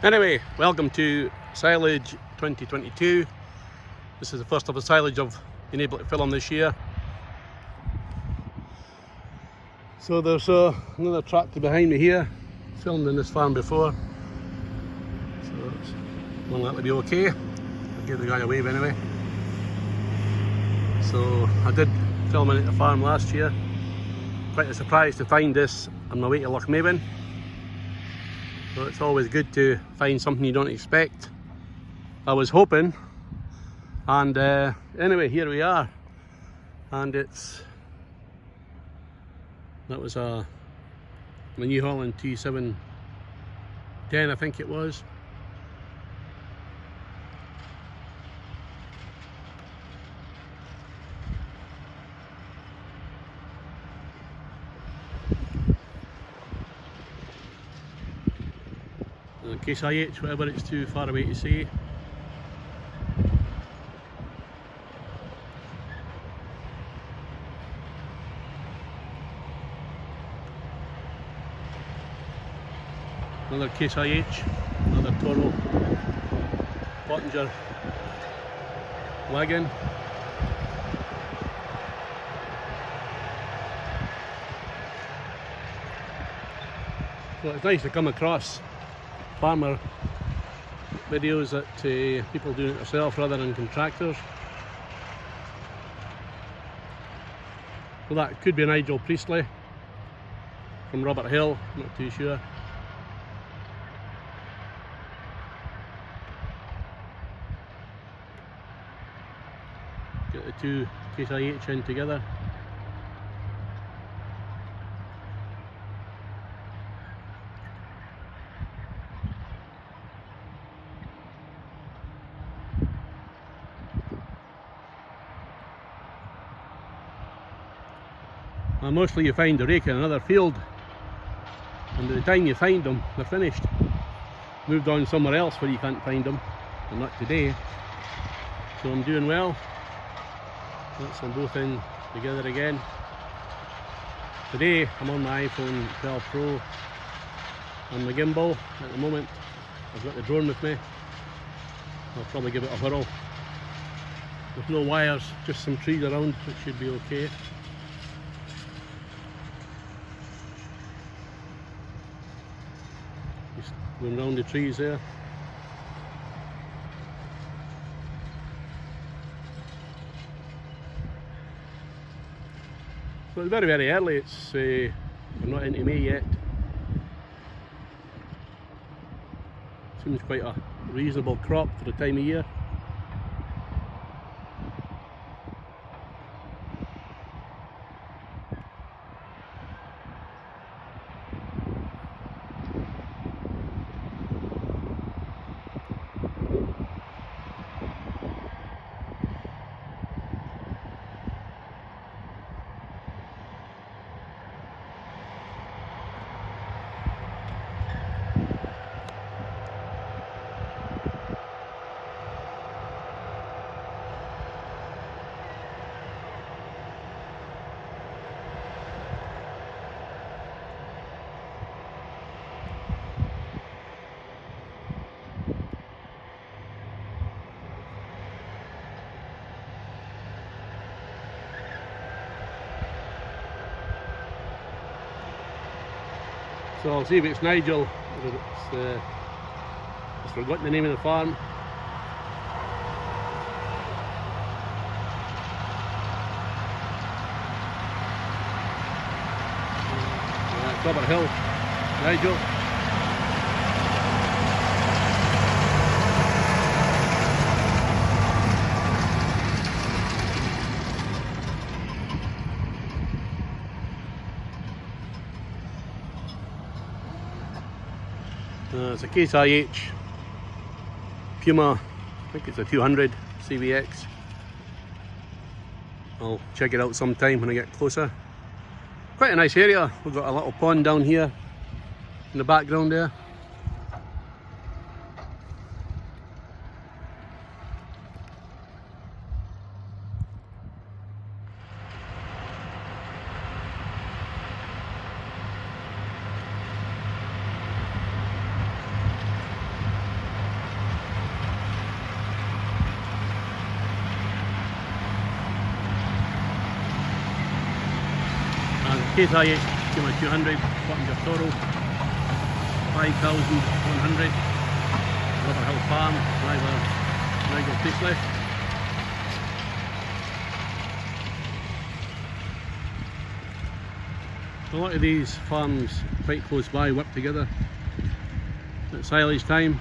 Anyway, welcome to Silage 2022. This is the first of the silage I've been able to film this year. So there's another tractor behind me here, filmed in this farm before. So it's going to be okay. I'll give the guy a wave anyway. So I did film in at the farm last year. Quite a surprise to find this on my way to Lockerbie. So it's always good to find something you don't expect. I was hoping, and anyway, here we are. And that was a New Holland T710, I think it was. Case IH, whatever it's too far away to see. Another Case IH, another Toro Pottinger wagon. So it's nice to come across farmer videos that people doing it themselves rather than contractors. So that could be Nigel Priestley from Robert Hill, not too sure. Get the two Case IH in together. And mostly you find the rake in another field, and by the time you find them, they're finished. Moved on somewhere else where you can't find them, and not today. So I'm doing well. That's them both in together again. Today I'm on my iPhone 12 Pro and my gimbal at the moment. I've got the drone with me. I'll probably give it a whirl. There's no wires, just some trees around, which should be okay. Just going round the trees there. So it's very, very early. It's we're not into May yet. Seems quite a reasonable crop for the time of year. So I'll see if it's Nigel, or I've forgotten the name of the farm. Robert Hill, Nigel. It's a Case IH Puma, I think it's a 200 CVX. I'll check it out sometime when I get closer. Quite a nice area. We've got a little pond down here in the background there. Case I 200, Pottinger Toro, 5,100, Rubber Hill Farm, driver Nigel Priestley. A lot of these farms quite close by work together at silage time.